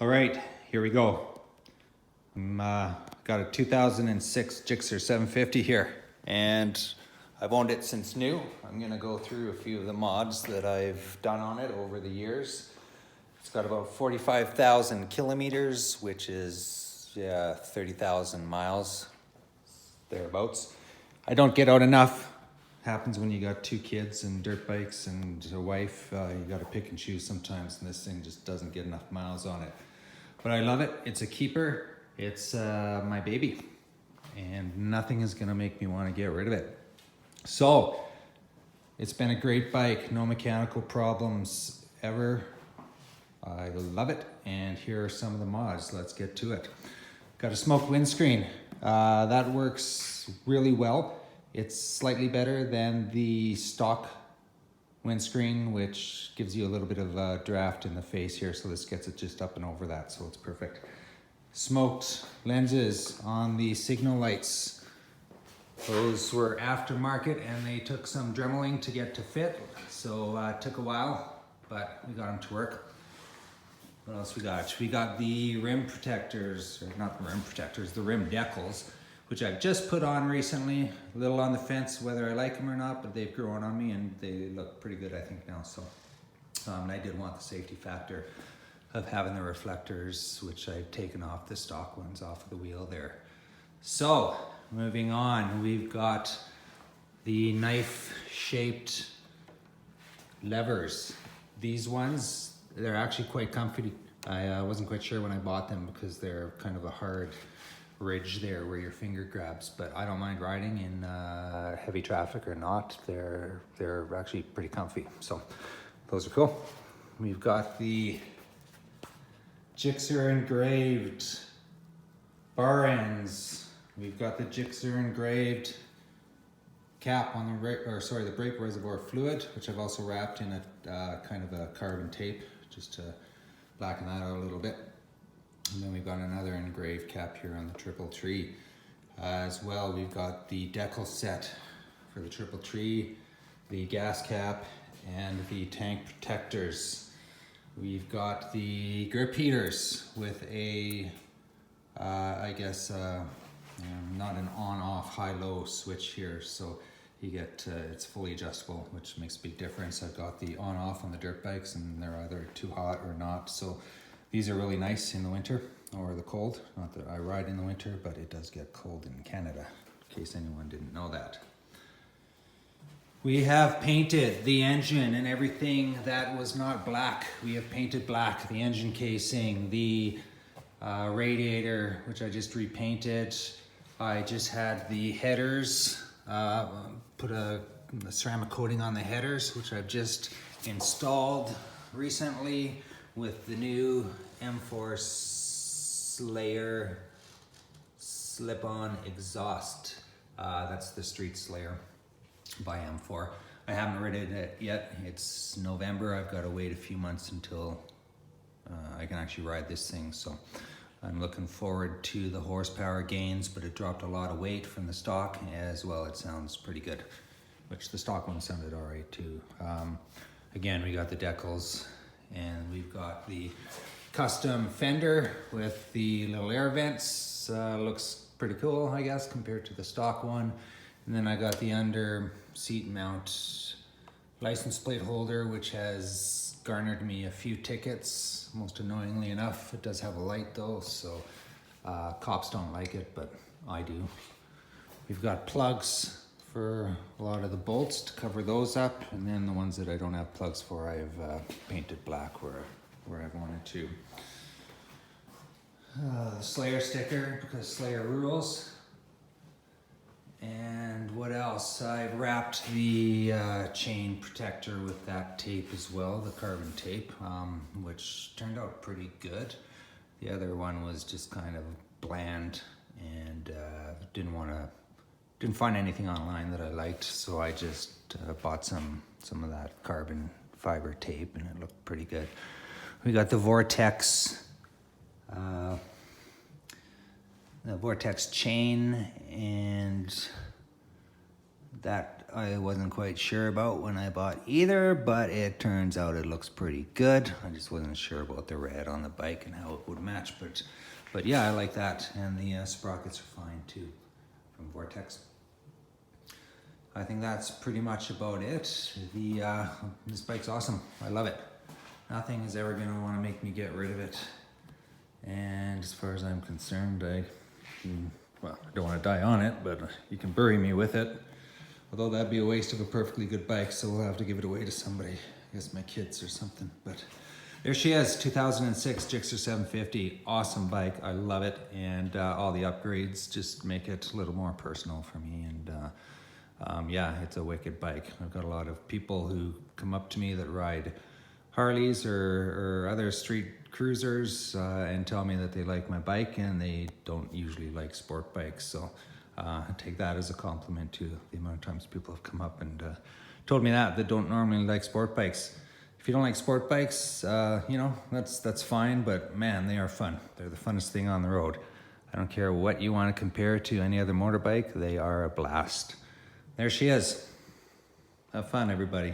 All right, here we go. Got a 2006 Gixxer 750 here, and I've owned it since new. I'm gonna go through a few of the mods that I've done on it over the years. It's got about 45,000 kilometers, which is 30,000 miles, thereabouts. I don't get out enough. Happens when you got two kids and dirt bikes and a wife. You got to pick and choose sometimes, and this thing just doesn't get enough miles on it. But I love it. It's a keeper. It's my baby, and nothing is gonna make me want to get rid of it. So it's been a great bike. No mechanical problems ever. I love it, and here are some of the mods. Let's get to it. Got a smoked windscreen. That works really well. It's slightly better than the stock windscreen, which gives you a little bit of a draft in the face here, so this gets it just up and over that, so it's perfect. Smoked lenses on the signal lights. Those were aftermarket, and they took some dremeling to get to fit, so it took a while, but we got them to work. What else we got? We got the rim protectors, or not the rim protectors, the rim decals, which I've just put on recently. A little on the fence whether I like them or not, but they've grown on me and they look pretty good, I think, now. So and I did want the safety factor of having the reflectors, which I've taken off the stock ones off of the wheel there. So moving on, we've got the knife-shaped levers. These ones, they're actually quite comfy. I wasn't quite sure when I bought them because they're kind of a hard ridge there where your finger grabs, but I don't mind riding in heavy traffic or not. They're actually pretty comfy, so those are cool. We've got the Gixxer engraved bar ends. We've got the Gixxer engraved cap on the brake reservoir fluid, which I've also wrapped in a kind of a carbon tape just to blacken that out a little bit. And then we've got another engraved cap here on the triple tree. As well, we've got the decal set for the triple tree, the gas cap, and the tank protectors. We've got the grip heaters with a, not an on-off high-low switch here. So you get, it's fully adjustable, which makes a big difference. I've got the on-off on the dirt bikes, and they're either too hot or not. So these are really nice in the winter or the cold. Not that I ride in the winter, but it does get cold in Canada, in case anyone didn't know that. We have painted the engine and everything that was not black. We have painted black, the engine casing, the radiator, which I just repainted. I just had the headers, put a ceramic coating on the headers, which I've just installed recently with the new M4 Slayer slip-on exhaust. That's the Street Slayer by M4. I haven't ridden it yet. It's November. I've got to wait a few months until I can actually ride this thing. So I'm looking forward to the horsepower gains, but it dropped a lot of weight from the stock as well. It sounds pretty good, which the stock one sounded all right too. Again, we got the decals, and we've got the custom fender with the little air vents. Looks pretty cool, I guess, compared to the stock one. And then I got the under seat mount license plate holder, which has garnered me a few tickets, most annoyingly enough. It does have a light though, so cops don't like it, but I do. We've got plugs for a lot of the bolts to cover those up, and then the ones that I don't have plugs for, I've painted black where I've wanted to. The Slayer sticker, because Slayer rules. And what else? I've wrapped the chain protector with that tape as well, the carbon tape, which turned out pretty good. The other one was just kind of bland, and didn't find anything online that I liked, so I just bought some of that carbon fiber tape, and it looked pretty good. We got the Vortex chain, and that I wasn't quite sure about when I bought either, but it turns out it looks pretty good. I just wasn't sure about the red on the bike and how it would match, but yeah, I like that. And the sprockets are fine too, from Vortex. I think that's pretty much about it. This bike's awesome. I love it. Nothing is ever gonna want to make me get rid of it. And as far as I'm concerned, well, I don't want to die on it, but you can bury me with it. Although that'd be a waste of a perfectly good bike, so we'll have to give it away to somebody. I guess my kids or something. But there she is, 2006 Gixxer 750. Awesome bike, I love it. And all the upgrades just make it a little more personal for me. And yeah, it's a wicked bike. I've got a lot of people who come up to me that ride Harleys or other street cruisers and tell me that they like my bike, and they don't usually like sport bikes. So I take that as a compliment to the amount of times people have come up and told me that don't normally like sport bikes. If you don't like sport bikes, you know, that's fine, but man, they are fun. They're the funnest thing on the road. I don't care what you want to compare to any other motorbike, they are a blast. There she is. Have fun, everybody.